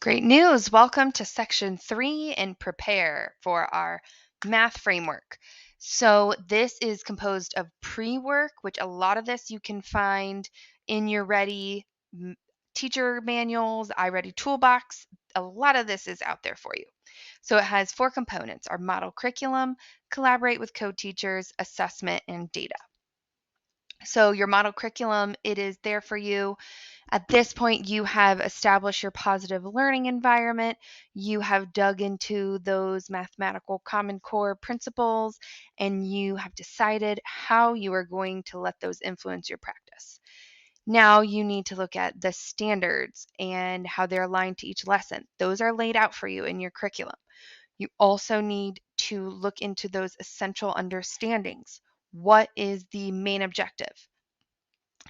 Great news. Welcome to section 3 and prepare for our math framework. So this is composed of pre-work, which a lot of this you can find in your Ready teacher manuals, iReady toolbox. A lot of this is out there for you. So it has 4 components: our model curriculum, collaborate with co-teachers, assessment, and data. So your model curriculum, it is there for you. At this point, you have established your positive learning environment. You have dug into those mathematical Common Core principles, and you have decided how you are going to let those influence your practice. Now you need to look at the standards and how they're aligned to each lesson. Those are laid out for you in your curriculum. You also need to look into those essential understandings. What is the main objective?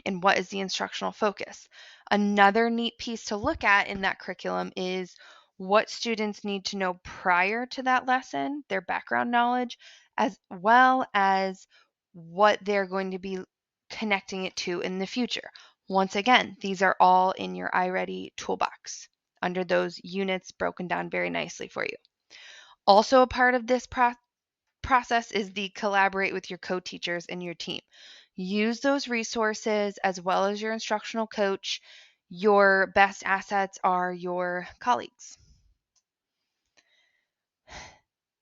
And what is the instructional focus? Another neat piece to look at in that curriculum is what students need to know prior to that lesson, their background knowledge, as well as what they're going to be connecting it to in the future. Once again, these are all in your iReady toolbox under those units broken down very nicely for you. Also, a part of this process is the collaborate with your co-teachers and your team. Use those resources as well as your instructional coach. Your best assets are your colleagues.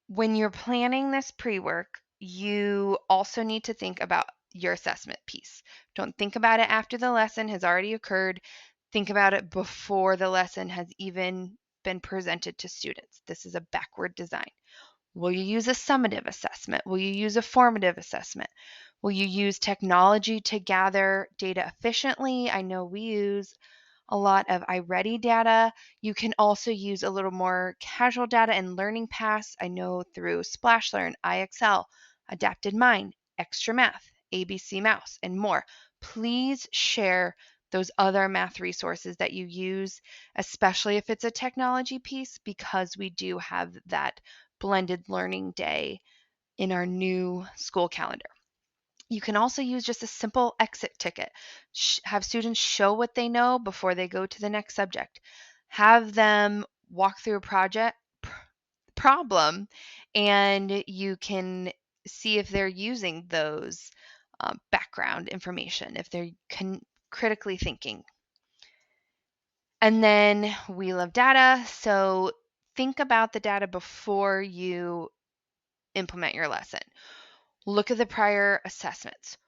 When you're planning this pre-work, you also need to think about your assessment piece. Don't think about it after the lesson has already occurred. Think about it before the lesson has even been presented to students. This is a backward design. Will you use a summative assessment? Will you use a formative assessment? Will you use technology to gather data efficiently? I know we use a lot of iReady data. You can also use a little more casual data and Learning Paths. I know through SplashLearn, IXL, Adapted Mind, Extra Math, ABC Mouse, and more. Please share those other math resources that you use, especially if it's a technology piece, because we do have that blended learning day in our new school calendar. You can also use just a simple exit ticket. Have students show what they know before they go to the next subject. Have them walk through a problem, and you can see if they're using those background information, if they're critically thinking. And then we love data, so think about the data before you implement your lesson. Look at the prior assessments.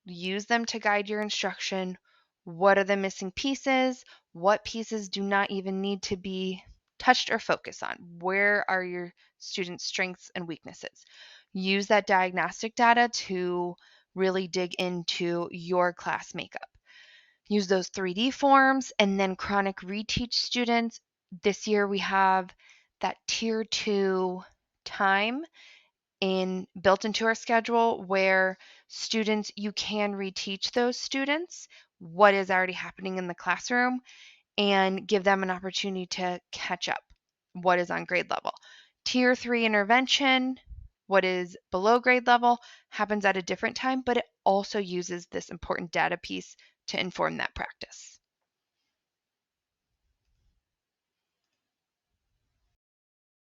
Use them to guide your instruction. What are the missing pieces? What pieces do not even need to be touched or focused on? Where are your students' strengths and weaknesses? Use that diagnostic data to really dig into your class makeup. Use those 3D forms and then chronic reteach students. This year we have that tier 2 time built into our schedule where students, you can reteach those students what is already happening in the classroom and give them an opportunity to catch up what is on grade level. Tier 3 intervention, what is below grade level, happens at a different time, but it also uses this important data piece to inform that practice.